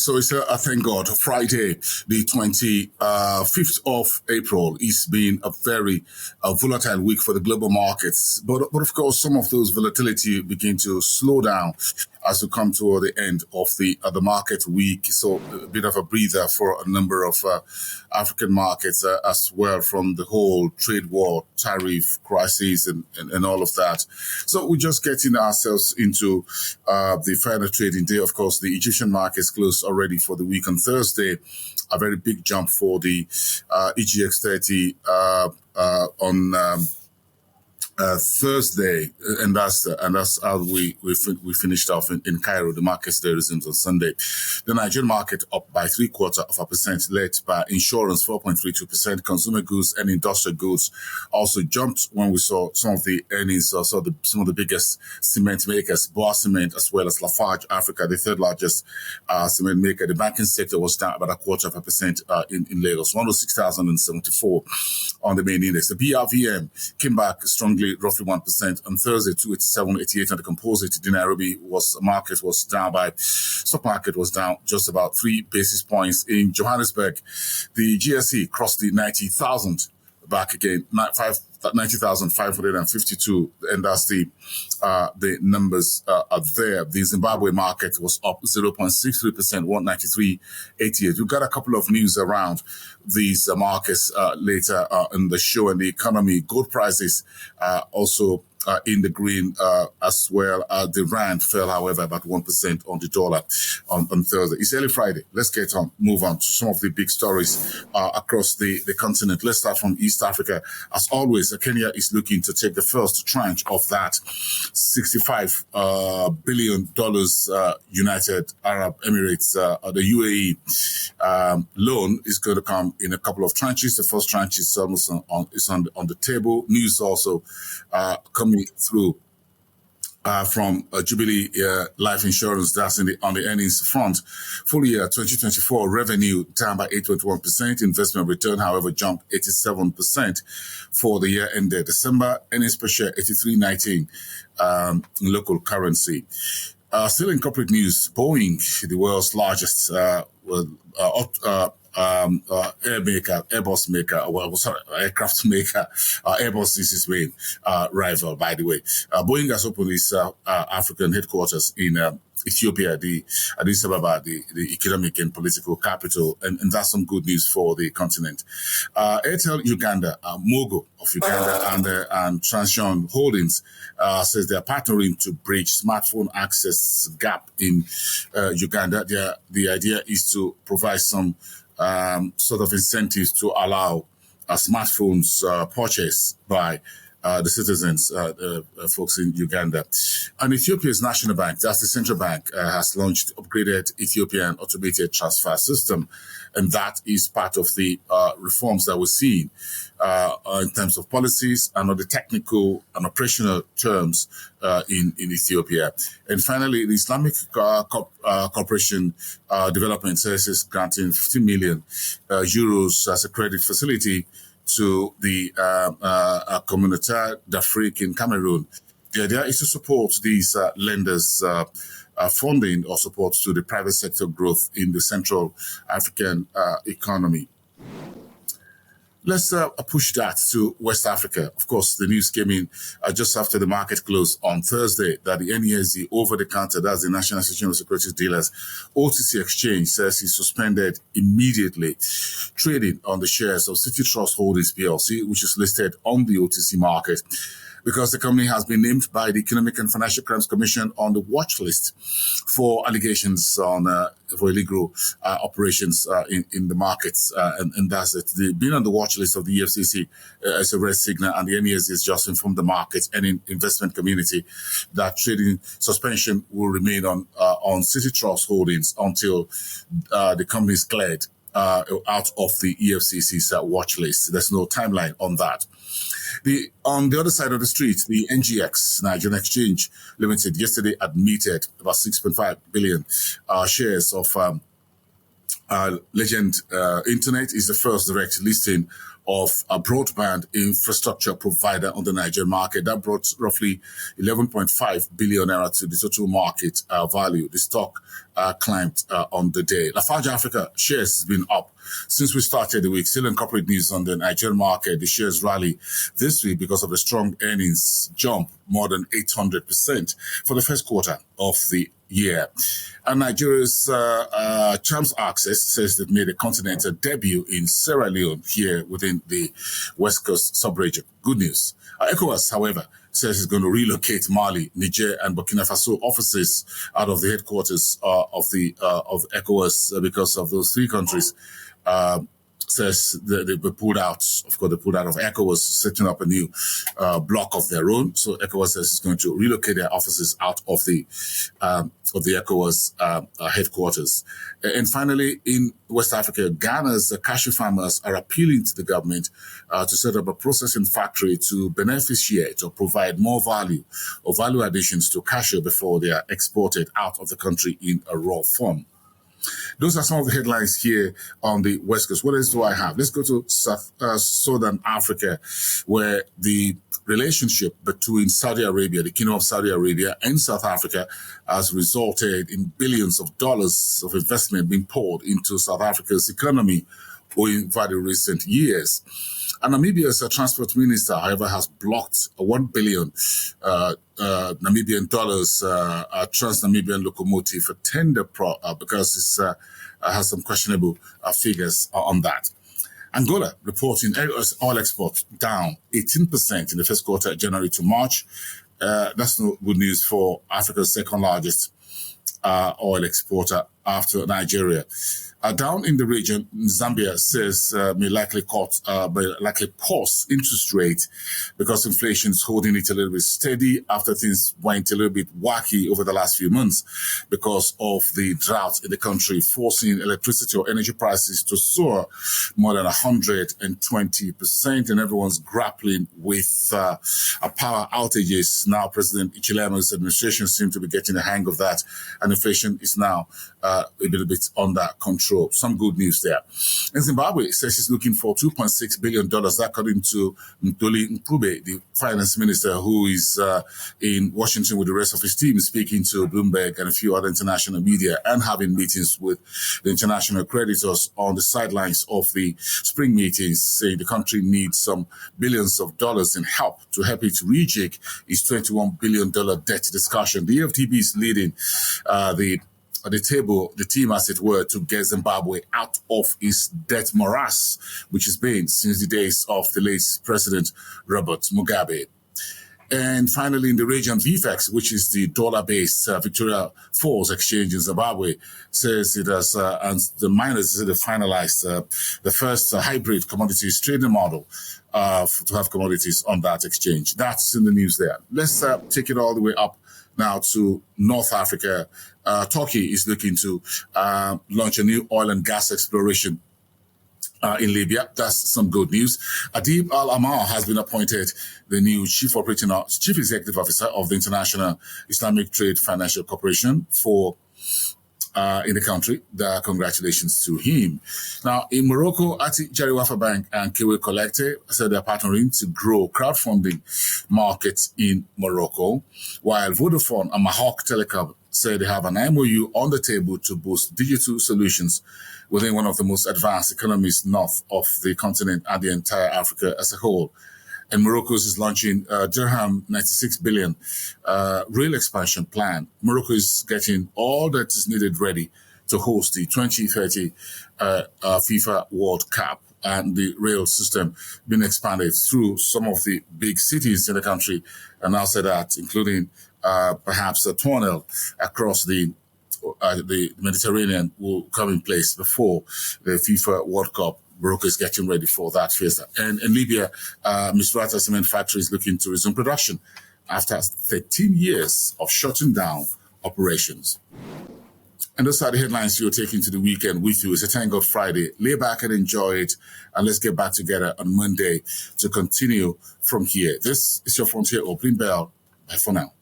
So it's thank God, Friday, the 25th of April. It's been a very volatile week for the global markets. But of course, some of those volatility begin to slow down as we come toward the end of the market week. So a bit of a breather for a number of African markets as well, from the whole trade war, tariff crisis and all of that. So we're just getting ourselves into the final trading day. Of course, the Egyptian markets closed already for the week on Thursday. A very big jump for the EGX 30 on Thursday, and that's how we finished off in Cairo. The markets there resumes on Sunday. The Nigerian market up by 0.75%, led by insurance 4.32%. Consumer goods and industrial goods also jumped when we saw some of the earnings. Some of the biggest cement makers, Boa Cement, as well as Lafarge Africa, the third largest cement maker. The banking sector was down about 0.25% in Lagos, 106,074 on the main index. The BRVM came back strongly, roughly 1% on Thursday, 287.88 on the composite. The Nairobi market was down by, stock market was down just about 3 basis points. In Johannesburg, the GSE crossed the 90,000 back again, 90,552, and that's the numbers are there. The Zimbabwe market was up 0.63%, 193.88. We've got a couple of news around these markets later in the show, and the economy. Gold prices also in the green as well. The rand fell, however, about 1% on the dollar on Thursday. It's early Friday. Let's move on to some of the big stories across the continent. Let's start from East Africa. As always, Kenya is looking to take the first tranche of that $65 billion United Arab Emirates, the UAE loan is going to come in a couple of tranches. The first tranche is almost on the table. News also coming through from Jubilee Life Insurance. That's on the earnings front. Full year 2024 revenue down by 8.1%. Investment return, however, jumped 87% for the year ended December. Earnings per share 83.19 in local currency. Still in corporate news, Boeing, the world's largest aircraft maker. Airbus is his main rival, by the way. Boeing has opened its African headquarters in Ethiopia, the Addis Ababa, the economic and political capital, and that's some good news for the continent. Airtel Uganda, Mogo of Uganda, and Transion Holdings says they are partnering to bridge smartphone access gap in Uganda. The idea is to provide some sort of incentives to allow smartphones purchase by the citizens, folks in Uganda. And Ethiopia's National Bank, that's the central bank, has launched upgraded Ethiopian automated transfer system. And that is part of the reforms that we're seeing in terms of policies and on the technical and operational terms in Ethiopia. And finally, the Islamic Cooperation Development Services granting 50 million euros as a credit facility to the Communautaire d'Afrique in Cameroon. The idea is to support these lenders' funding or support to the private sector growth in the Central African economy. Let's push that to West Africa. Of course, the news came in just after the market closed on Thursday that the NESD over-the-counter, that's the National Association of Securities Dealers, OTC Exchange, says he suspended immediately trading on the shares of City Trust Holdings PLC, which is listed on the OTC market, because the company has been named by the Economic and Financial Crimes Commission on the watch list for allegations on for illegal operations in the markets, and that's it. They've been on the watch list of the EFCC as a red signal, and the NESD has just informed the market and investment community that trading suspension will remain on City Trust Holdings until the company is cleared out of the EFCC's watch list. There's no timeline on that. On the other side of the street, the NGX, Nigerian Exchange Limited, yesterday admitted about 6.5 billion shares of Legend Internet is the first direct listing of a broadband infrastructure provider on the Nigerian market. That brought roughly 11.5 billion naira to the total market value. The stock climbed on the day. Lafarge Africa shares has been up since we started the week. Still in corporate news on the Nigerian market, the shares rally this week because of the strong earnings jump, more than 800% for the first quarter of the year. And Nigeria's Champs Access says they've made a continental debut in Sierra Leone here within the West Coast sub-region. Good news. ECOWAS, however, says it's going to relocate Mali, Niger, and Burkina Faso offices out of the headquarters of ECOWAS because of those three countries. Says they pulled out. Of course, they pulled out of ECOWAS, setting up a new block of their own. So ECOWAS says it's going to relocate their offices out of the ECOWAS headquarters. And finally, in West Africa, Ghana's cashew farmers are appealing to the government to set up a processing factory to beneficiate or provide more value or value additions to cashew before they are exported out of the country in a raw form. Those are some of the headlines here on the West Coast. What else do I have? Let's go to Southern Africa, where the relationship between Saudi Arabia, the Kingdom of Saudi Arabia, and South Africa has resulted in billions of dollars of investment being poured into South Africa's economy over the recent years. And Namibia's transport minister, however, has blocked a 1 billion Namibian dollars Trans-Namibian locomotive for tender because it has some questionable figures on that. Angola reporting oil exports down 18% in the first quarter, January to March. That's no good news for Africa's second largest oil exporter after Nigeria. Down in the region, Zambia says may likely pause interest rate because inflation is holding it a little bit steady after things went a little bit wacky over the last few months because of the drought in the country, forcing electricity or energy prices to soar more than 120%, and everyone's grappling with power outages. Now, President Ichilema's administration seems to be getting the hang of that, and inflation is now a little bit under control. Some good news there. And Zimbabwe says it's looking for $2.6 billion, according to Ntuli Nkube, the finance minister, who is in Washington with the rest of his team, speaking to Bloomberg and a few other international media and having meetings with the international creditors on the sidelines of the spring meetings, saying the country needs some billions of dollars in help to help it rejig its $21 billion debt discussion. The FDB is leading the table, the team, as it were, to get Zimbabwe out of its debt morass, which has been since the days of the late President Robert Mugabe. And finally, in the region, VFEX, which is the dollar-based Victoria Falls exchange in Zimbabwe, says it has, and the miners have finalized the first hybrid commodities trading model to have commodities on that exchange. That's in the news there. Let's take it all the way up now to North Africa. Turkey is looking to launch a new oil and gas exploration in Libya. That's some good news. Adib Al-Amar has been appointed the new Chief Executive Officer of the International Islamic Trade Financial Corporation in the country. Congratulations to him. Now, in Morocco, Ati Jariwafa Bank and Kiwi Collective said they're partnering to grow crowdfunding markets in Morocco, while Vodafone and Mahawk Telecom say they have an MOU on the table to boost digital solutions within one of the most advanced economies north of the continent and the entire Africa as a whole. And Morocco is launching dirham 96 billion rail expansion plan. Morocco is getting all that is needed ready to host the 2030 FIFA World Cup, and the rail system being expanded through some of the big cities in the country, and outside that, including perhaps a tunnel across the Mediterranean will come in place before the FIFA World Cup. Morocco is getting ready for that fiesta. And in Libya, Misrata Cement Factory is looking to resume production after 13 years of shutting down operations. And those are the headlines you're taking to the weekend with you. It's a Thank God Friday. Lay back and enjoy it. And let's get back together on Monday to continue from here. This is your Frontier Opening Bell. Bye for now.